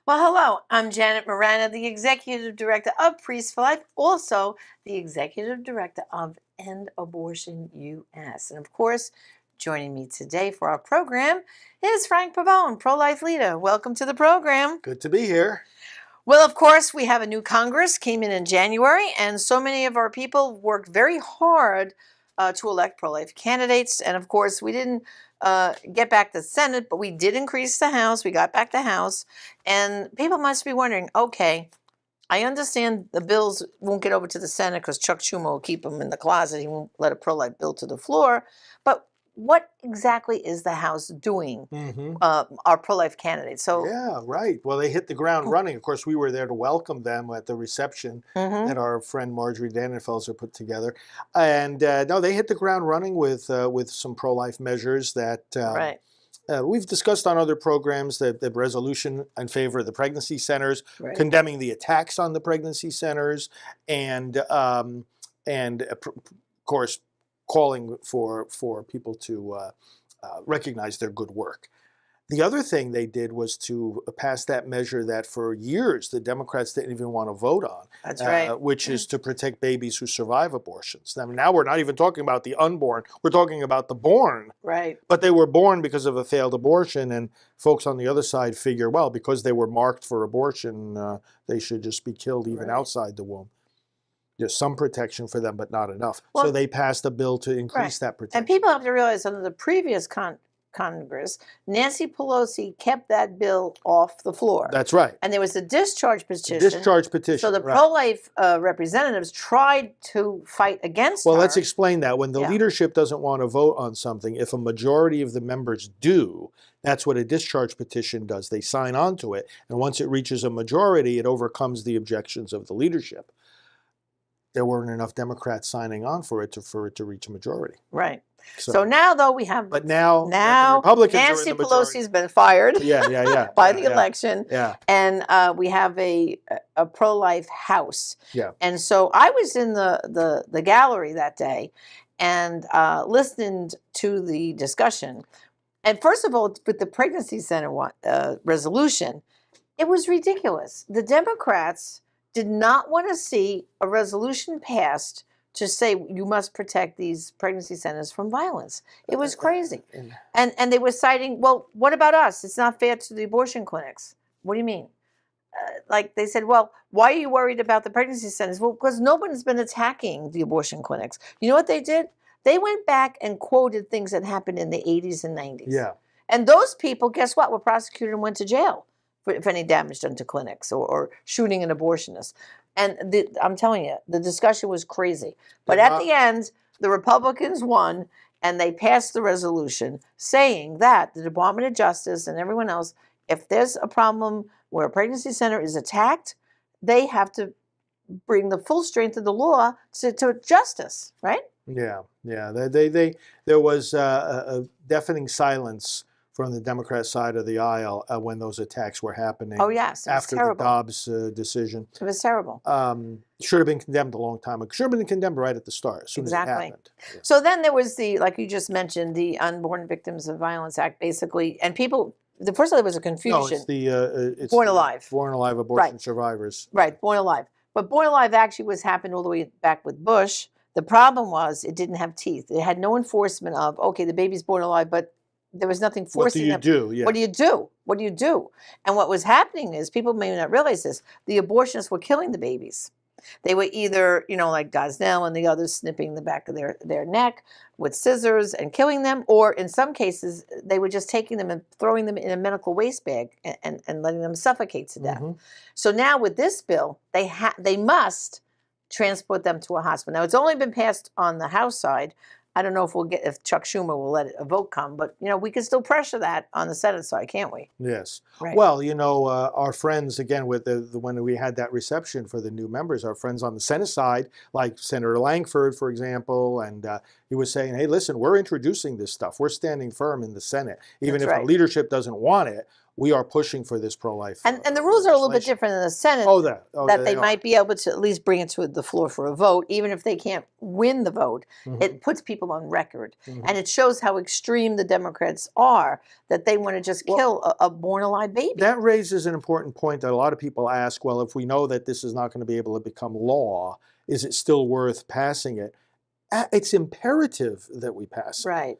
Well, hello, I'm Janet Morana, the Executive Director of Priests for Life, also the Executive Director of End Abortion US. And of course, joining me today for our program is Frank Pavone, pro-life leader. Welcome to the program. Good to be here. Well, of course, we have a new Congress, came in January, and so many of our people worked very hard to elect pro-life candidates. And of course, we didn't get back the Senate, but we did increase the House. We got back the House. And people must be wondering, okay, I understand the bills won't get over to the Senate because Chuck Schumer will keep them in the closet. He won't let a pro-life bill to the floor. But what exactly is the House doing, our pro-life candidates? So Yeah, right. Well, they hit the ground running. Of course, we were there to welcome them at the reception that our friend Marjorie Dannenfelser put together. And no, they hit the ground running with some pro-life measures that right. We've discussed on other programs, the resolution in favor of the pregnancy centers, Right. condemning the attacks on the pregnancy centers, and of course, calling for people to recognize their good work. The other thing they did was to pass that measure that for years the Democrats didn't even want to vote on. That's right. Which is to protect babies who survive abortions. Now we're not even talking about the unborn, we're talking about the born. Right. But they were born because of a failed abortion, and folks on the other side figure, well, because they were marked for abortion, they should just be killed even outside the womb. There's some protection for them, but not enough. So they passed a bill to increase that protection. And people have to realize under the previous Congress, Nancy Pelosi kept that bill off the floor. That's right. And there was a discharge petition. Discharge petition. So the pro-life representatives tried to fight against her. Well, let's explain that. When the leadership doesn't want to vote on something, if a majority of the members do, that's what a discharge petition does. They sign on to it, and once it reaches a majority, it overcomes the objections of the leadership. There weren't enough Democrats signing on for it to reach a majority. Right. So now, though, we have. But now the Republicans Nancy are in the majority. Pelosi's been fired. By the election. Yeah. And we have a pro-life House. Yeah. And so I was in the gallery that day, and listened to the discussion. And first of all, with the pregnancy center resolution, it was ridiculous. The Democrats did not want to see a resolution passed to say you must protect these pregnancy centers from violence. It was crazy. And they were citing, well, what about us? It's not fair to the abortion clinics. What do you mean? Like they said, well, why are you worried about the pregnancy centers? Well, because no one's been attacking the abortion clinics. You know what they did? They went back and quoted things that happened in the 80s and 90s. Yeah. And those people, guess what, were prosecuted and went to jail for any damage done to clinics or shooting an abortionist. And I'm telling you, the discussion was crazy. But at the end, the Republicans won, and they passed the resolution saying that the Department of Justice and everyone else, if there's a problem where a pregnancy center is attacked, they have to bring the full strength of the law to justice, right? Yeah, yeah. There was a deafening silence from the Democrat side of the aisle when those attacks were happening. Oh, yes. After the Dobbs decision. It was terrible. Should have been condemned a long time ago. Should have been condemned right at the start, as soon as it happened. Yeah. So then there was like you just mentioned, the Unborn Victims of Violence Act, basically, and people, first of all, there was a confusion. No, it's Born Alive. Born Alive abortion survivors. Right, Born Alive. But Born Alive actually happened all the way back with Bush. The problem was it didn't have teeth. It had no enforcement of, okay, the baby's born alive, but there was nothing forcing them. What do you do? Yeah. What do you do? What do you do? And what was happening is, people may not realize this, the abortionists were killing the babies. They were either, like Gosnell and the others, snipping the back of their neck with scissors and killing them, or in some cases, they were just taking them and throwing them in a medical waste bag and letting them suffocate to death. So now with this bill, they must transport them to a hospital. Now, it's only been passed on the House side. I don't know if Chuck Schumer will let a vote come, but we can still pressure that on the Senate side, can't we? Yes. Right. Well, our friends, again, with when we had that reception for the new members, our friends on the Senate side, like Senator Langford, for example, and he was saying, hey, listen, we're introducing this stuff. We're standing firm in the Senate, even if the leadership doesn't want it. we are pushing for this pro-life. And the rules are a little bit legislation. different in the Senate. That They they might are. be able to at least bring it to the floor for a vote, even if they can't win the vote. It puts people on record, and it shows how extreme the Democrats are, that they want to just kill a born alive baby. That raises an important point that a lot of people ask. Well, if we know that this is not going to be able to become law, is it still worth passing it? It's imperative that we pass it. Right.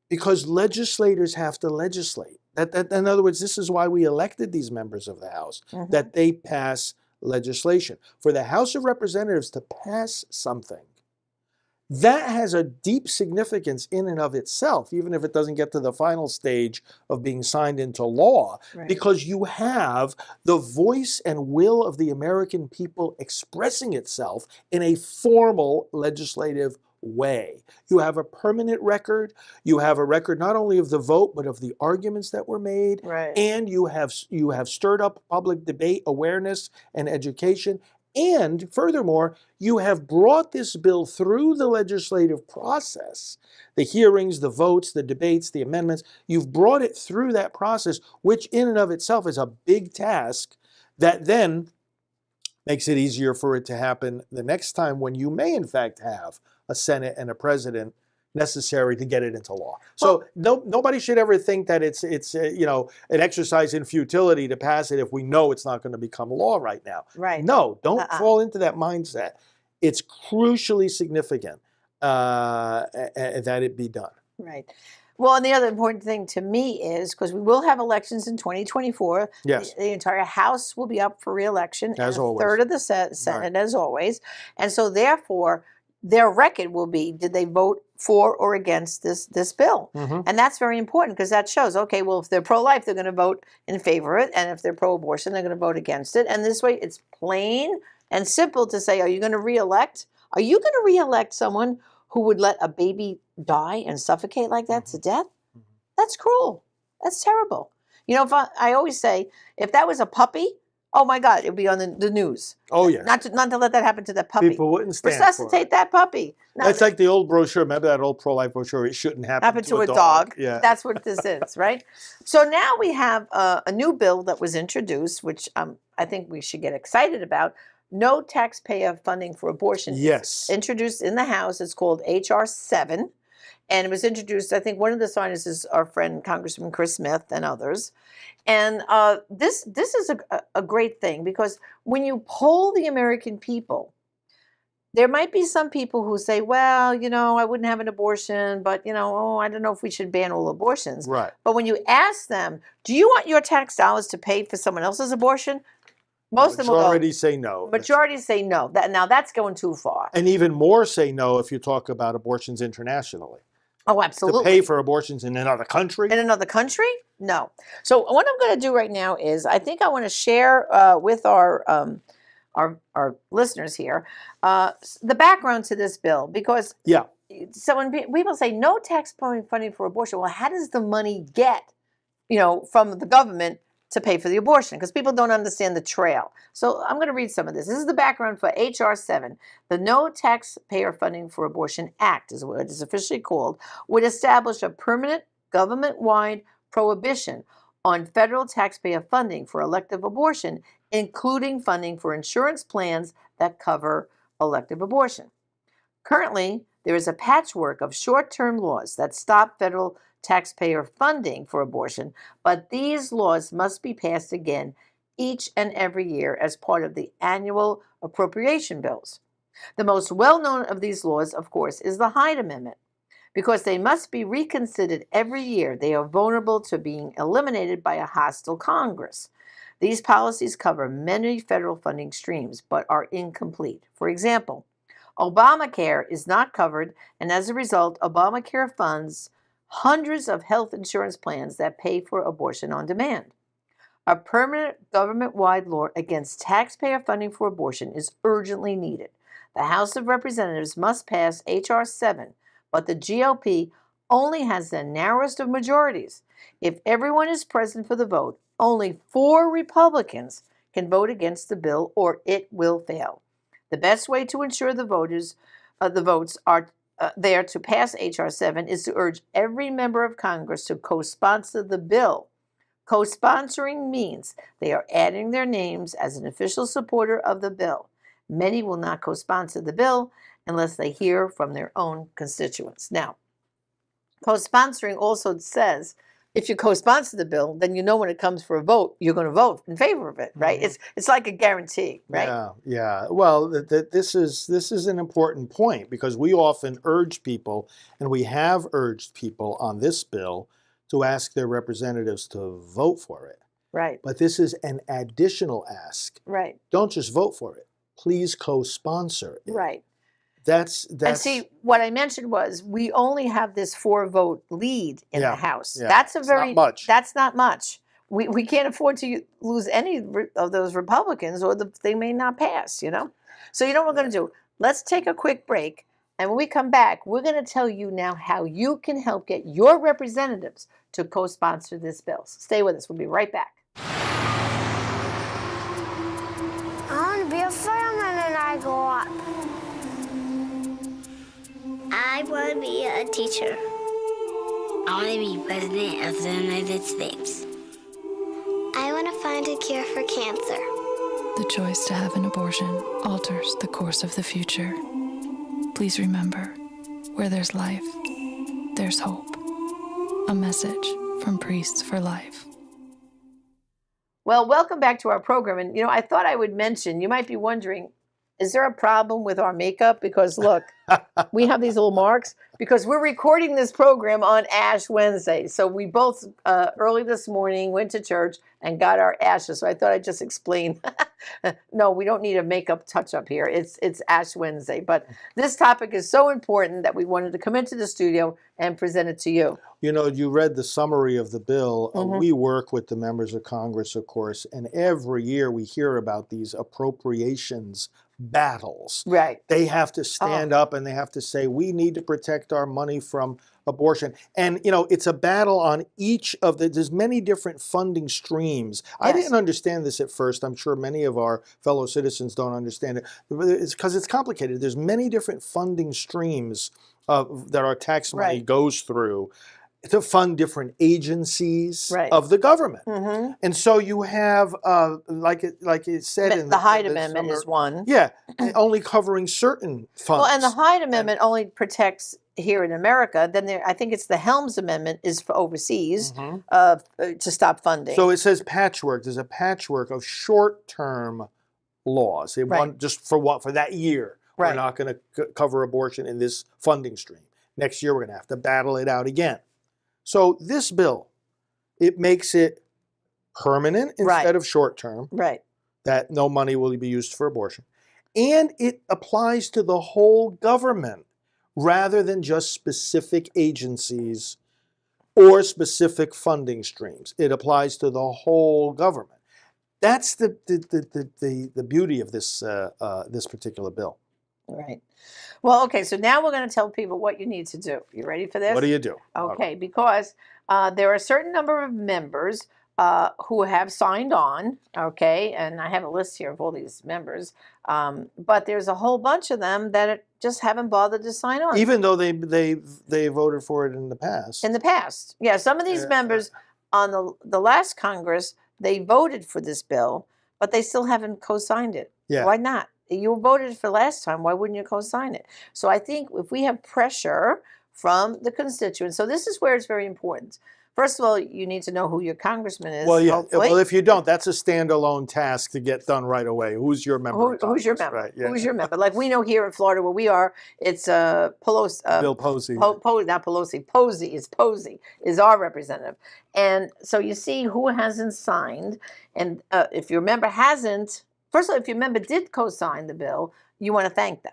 Because legislators have to legislate. In other words, this is why we elected these members of the House, that they pass legislation. For the House of Representatives to pass something, that has a deep significance in and of itself, even if it doesn't get to the final stage of being signed into law, because you have the voice and will of the American people expressing itself in a formal legislative way. You have a permanent record. You have a record not only of the vote, but of the arguments that were made. And you have stirred up public debate, awareness, and education. And furthermore, you have brought this bill through the legislative process, the hearings, the votes, the debates, the amendments. You've brought it through that process, which in and of itself is a big task that then makes it easier for it to happen the next time when you may in fact have a Senate and a president necessary to get it into law. So nobody should ever think that it's an exercise in futility to pass it if we know it's not going to become law right now. No, don't fall into that mindset. It's crucially significant that it be done. Right. Well, and the other important thing to me is, because we will have elections in 2024, the entire House will be up for re-election, as and always. A third of the Senate, as always. And so therefore, their record will be, did they vote for or against this bill? And that's very important, because that shows, okay, well, if they're pro-life, they're going to vote in favor of it. And if they're pro-abortion, they're going to vote against it. And this way, it's plain and simple to say, are you going to re-elect? Are you going to re-elect someone who would let a baby die and suffocate like that to death? That's cruel. That's terrible. You know, if I always say, if that was a puppy, oh my God, it would be on the news. Oh, yes. Not to let that happen to that puppy. People wouldn't stand Resuscitate that puppy. No, that's like the old brochure. Remember that old pro-life brochure? It shouldn't happen to a dog. Yeah. That's what this is, right? So now we have a new bill that was introduced, which I think we should get excited about. No taxpayer funding for abortion. Yes. It's introduced in the House. It's called H.R. 7. And it was introduced, I think one of the signers is our friend Congressman Chris Smith and others. And this is a great thing, because when you poll the American people, there might be some people who say, well, you know, I wouldn't have an abortion, but, you know, I don't know if we should ban all abortions. Right. But when you ask them, do you want your tax dollars to pay for someone else's abortion? Most of them will go. Majority say no. Majority say no. Now that's going too far. And even more say no if you talk about abortions internationally. Oh, absolutely. To pay for abortions in another country? In another country? No. So what I'm going to do right now is, I think I want to share with our listeners here the background to this bill, because so when people say no tax funding for abortion, well, how does the money get, from the government to pay for the abortion? Because people don't understand the trail. So I'm going to read some of this. This is the background for H.R. 7. The No Taxpayer Funding for Abortion Act, is what it is officially called, would establish a permanent government-wide prohibition on federal taxpayer funding for elective abortion, including funding for insurance plans that cover elective abortion. Currently, there is a patchwork of short-term laws that stop federal taxpayer funding for abortion, but these laws must be passed again each and every year as part of the annual appropriation bills. The most well-known of these laws, of course, is the Hyde Amendment. Because they must be reconsidered every year, they are vulnerable to being eliminated by a hostile Congress. These policies cover many federal funding streams, but are incomplete. For example, Obamacare is not covered, and as a result, Obamacare funds hundreds of health insurance plans that pay for abortion on demand. A permanent government-wide law against taxpayer funding for abortion is urgently needed. The House of Representatives must pass H.R. 7, but the GOP only has the narrowest of majorities. If everyone is present for the vote, only 4 Republicans can vote against the bill, or it will fail. The best way to ensure the votes are there to pass H.R. 7 is to urge every member of Congress to co-sponsor the bill Co-sponsoring means they are adding their names as an official supporter of the bill. Many will not co-sponsor the bill unless they hear from their own constituents. Now, co-sponsoring also says if you co-sponsor the bill, then you know when it comes for a vote, you're going to vote in favor of it, right? It's like a guarantee, right? Yeah. Well, this is an important point because we often urge people, and we have urged people on this bill to ask their representatives to vote for it. Right. But this is an additional ask. Right. Don't just vote for it. Please co-sponsor it. Right. That's And see, what I mentioned was we only have this 4-vote lead in the House. Yeah. That's not much. That's not much. We can't afford to lose any of those Republicans, or they may not pass. So you know what we're going to do? Let's take a quick break, and when we come back, we're going to tell you now how you can help get your representatives to co-sponsor this bill. So stay with us. We'll be right back. I want to be a fireman when I grow up. I want to be a teacher. I want to be president of the United States. I want to find a cure for cancer. The choice to have an abortion alters the course of the future. Please remember, where there's life, there's hope. A message from Priests for Life. Well, welcome back to our program. And, I thought I would mention, you might be wondering, is there a problem with our makeup? Because look, we have these little marks because we're recording this program on Ash Wednesday. So we both early this morning went to church and got our ashes. So I thought I'd just explain. No, we don't need a makeup touch-up here. It's Ash Wednesday. But this topic is so important that we wanted to come into the studio and present it to you. You read the summary of the bill. We work with the members of Congress, of course, and every year we hear about these appropriations battles. Right. They have to stand up and they have to say, we need to protect our money from abortion. And, it's a battle on each of there's many different funding streams. Yes. I didn't understand this at first. I'm sure many of our fellow citizens don't understand it. It's because it's complicated. There's many different funding streams that our tax money goes through to fund different agencies of the government. And so you have, like it said in the Hyde Amendment is one. Yeah, only covering certain funds. Well, and the Hyde Amendment only protects here in America. Then I think it's the Helms Amendment is for overseas to stop funding. So it says patchwork. There's a patchwork of short-term laws. They want just for that year. We're not going to cover abortion in this funding stream. Next year, we're going to have to battle it out again. So this bill, it makes it permanent instead of short-term. Right. That no money will be used for abortion. And it applies to the whole government rather than just specific agencies or specific funding streams. It applies to the whole government. That's the beauty of this this particular bill. Right. Well, okay, so now we're going to tell people what you need to do. You ready for this? What do you do? Okay, because there are a certain number of members who have signed on, okay, and I have a list here of all these members, but there's a whole bunch of them that just haven't bothered to sign on. Even though they voted for it in the past. In the past. Yeah, some of these members on the last Congress, they voted for this bill, but they still haven't co-signed it. Yeah. Why not? You voted for last time. Why wouldn't you co-sign it? So I think if we have pressure from the constituents, so this is where it's very important. First of all, you need to know who your congressman is. Well, yeah. Hopefully. Well, if you don't, that's a standalone task to get done right away. Who's your member? Who's your member? Right, yeah. Who's your member? Like we know here in Florida where we are, it's Pelosi. Bill Posey. Not Pelosi. Posey is our representative. And so you see who hasn't signed. And if your member hasn't, first of all, if your member did co-sign the bill, you want to thank them.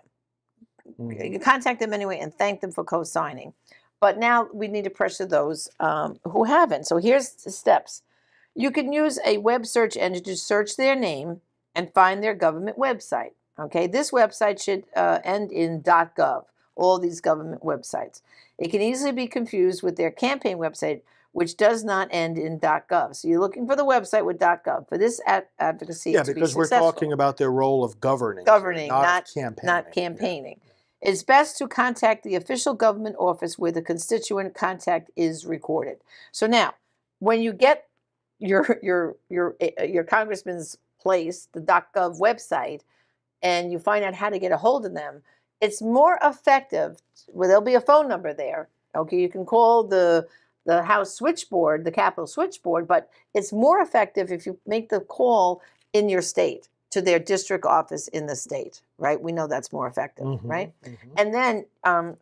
You contact them anyway and thank them for co-signing. But now we need to pressure those who haven't. So here's the steps. You can use a web search engine to search their name and find their government website. Okay, this website should end in .gov, all these government websites. It can easily be confused with their campaign website, which does not end in .gov. So you're looking for the website with .gov for this advocacy to be successful. Yeah, because we're talking about their role of governing. Not campaigning. Yeah. It's best to contact the official government office where the constituent contact is recorded. So now, when you get your congressman's place, the .gov website, and you find out how to get a hold of them, it's more effective. Well, there'll be a phone number there. Okay, you can call the House switchboard, the Capitol switchboard, but it's more effective if you make the call in your state to their district office in the state, right? We know that's more effective, right? And then,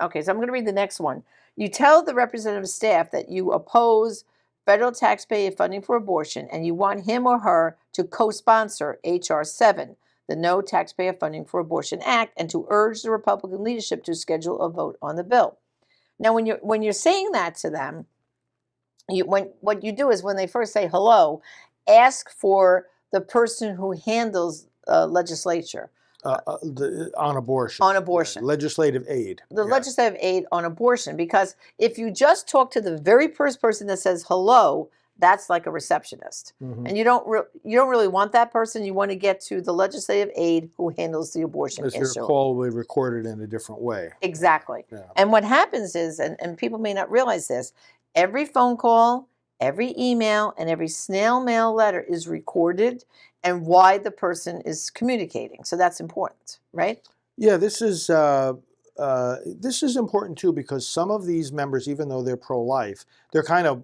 okay, so I'm going to read the next one. You tell the representative staff that you oppose federal taxpayer funding for abortion and you want him or her to co-sponsor H.R. 7, the No Taxpayer Funding for Abortion Act, and to urge the Republican leadership to schedule a vote on the bill. Now, when you're saying that to them, what you do is when they first say hello, ask for the person who handles legislature On abortion. on abortion. Legislative aid. The legislative aid on abortion, because if you just talk to the very first person that says hello, that's like a receptionist, and you don't really want that person. You want to get to the legislative aide who handles the abortion issue. Your call will be recorded in a different way. Exactly. Yeah. And what happens is, and people may not realize this, every phone call, every email, and every snail mail letter is recorded, and why the person is communicating. So that's important, right? Yeah, this is important too, because some of these members, even though they're pro-life, they're kind of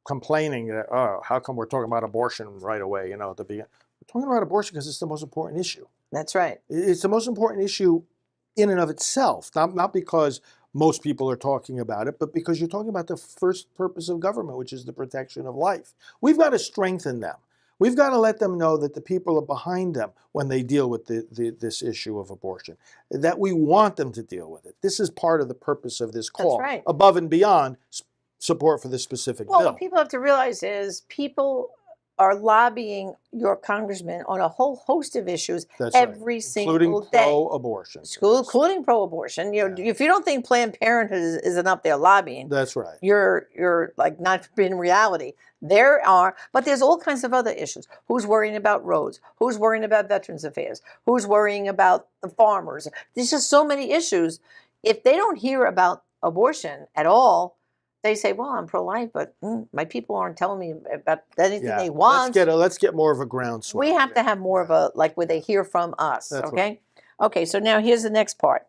complaining that, oh, how come we're talking about abortion right away? You know, we're talking about abortion because it's the most important issue. That's right. It's the most important issue in and of itself, not because most people are talking about it, but because you're talking about the first purpose of government, which is the protection of life. We've got to strengthen them. We've got to let them know that the people are behind them when they deal with this issue of abortion, that we want them to deal with it. This is part of the purpose of this call, That's right. Above and beyond support for this specific bill. Well, what people have to realize is people are lobbying your congressman on a whole host of issues every single day. Including pro-abortion. Including pro-abortion. You know, if you don't think Planned Parenthood isn't up there lobbying, that's right. You're like not in reality. There are, but there's all kinds of other issues. Who's worrying about roads? Who's worrying about Veterans Affairs? Who's worrying about the farmers? There's just so many issues. If they don't hear about abortion at all, they say, well, I'm pro-life, but my people aren't telling me about anything they want. Let's get more of a groundswell. We have to have more of a, like, where they hear from us, That's okay? Right. Okay, so now here's the next part.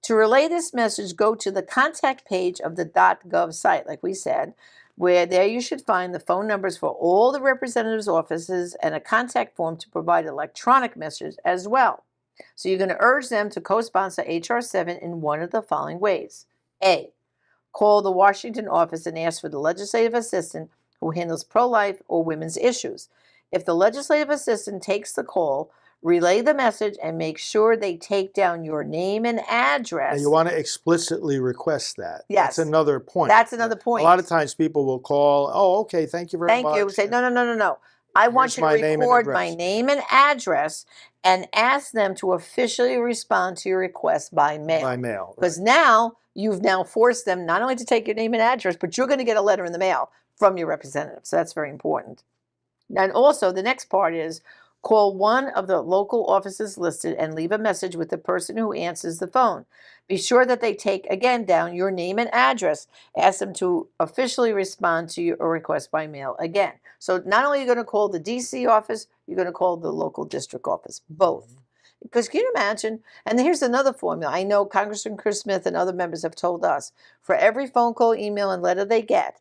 To relay this message, go to the contact page of the .gov site, like we said, where there you should find the phone numbers for all the representatives' offices and a contact form to provide electronic messages as well. So you're going to urge them to co-sponsor H.R. 7 in one of the following ways. A, call the Washington office and ask for the legislative assistant who handles pro-life or women's issues. If the legislative assistant takes the call, relay the message and make sure they take down your name and address. And you want to explicitly request that. Yes. That's another point. That's another point. A lot of times people will call, oh, okay, thank you very much. Thank you. Say, no. I want you to record my name and address and ask them to officially respond to your request by mail. By mail. Because now you've forced them not only to take your name and address, but you're going to get a letter in the mail from your representative. So that's very important. And also the next part is call one of the local offices listed and leave a message with the person who answers the phone. Be sure that they take, again, down your name and address. Ask them to officially respond to your request by mail again. So not only are you going to call the D.C. office, you're going to call the local district office, both. Because can you imagine? And here's another formula. I know Congressman Chris Smith and other members have told us, for every phone call, email, and letter they get,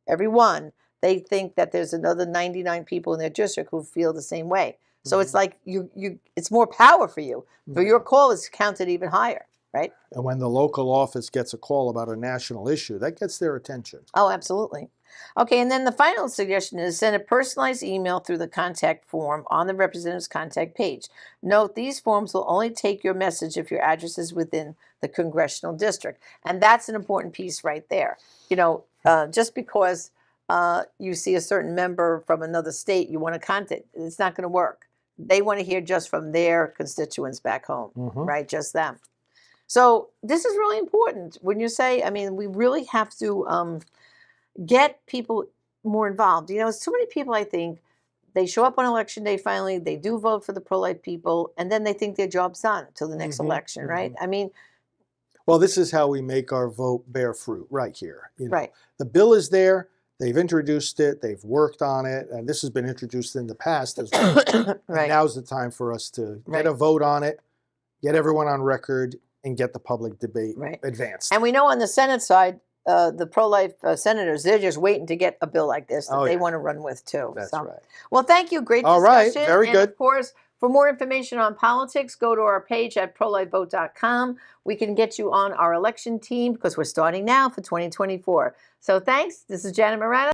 every one, they think that there's another 99 people in their district who feel the same way. So it's like it's more power for you. For your call is counted even higher, right? And when the local office gets a call about a national issue, that gets their attention. Oh, absolutely. Okay, and then the final suggestion is send a personalized email through the contact form on the representative's contact page. Note, these forms will only take your message if your address is within the congressional district. And that's an important piece right there. You know, just because you see a certain member from another state you want to contact, it's not going to work. They want to hear just from their constituents back home, right? Just them. So this is really important. When you say, I mean, we really have to get people more involved. You know, it's too many people, I think, they show up on election day finally, they do vote for the pro-life people, and then they think their job's done till the next election, right? I mean... Well, this is how we make our vote bear fruit, right here. You know, right. The bill is there. They've introduced it, they've worked on it, and this has been introduced in the past as well. And Right. now's the time for us to Right. get a vote on it, get everyone on record, and get the public debate Right. advanced. And we know on the Senate side, the pro-life senators, they're just waiting to get a bill like this that Oh, they yeah. want to run with too. That's So, right. well, thank you. Great All right, discussion. very And good. of course, for more information on politics, go to our page at prolifevote.com. We can get you on our election team because we're starting now for 2024. So thanks. This is Janet Morana.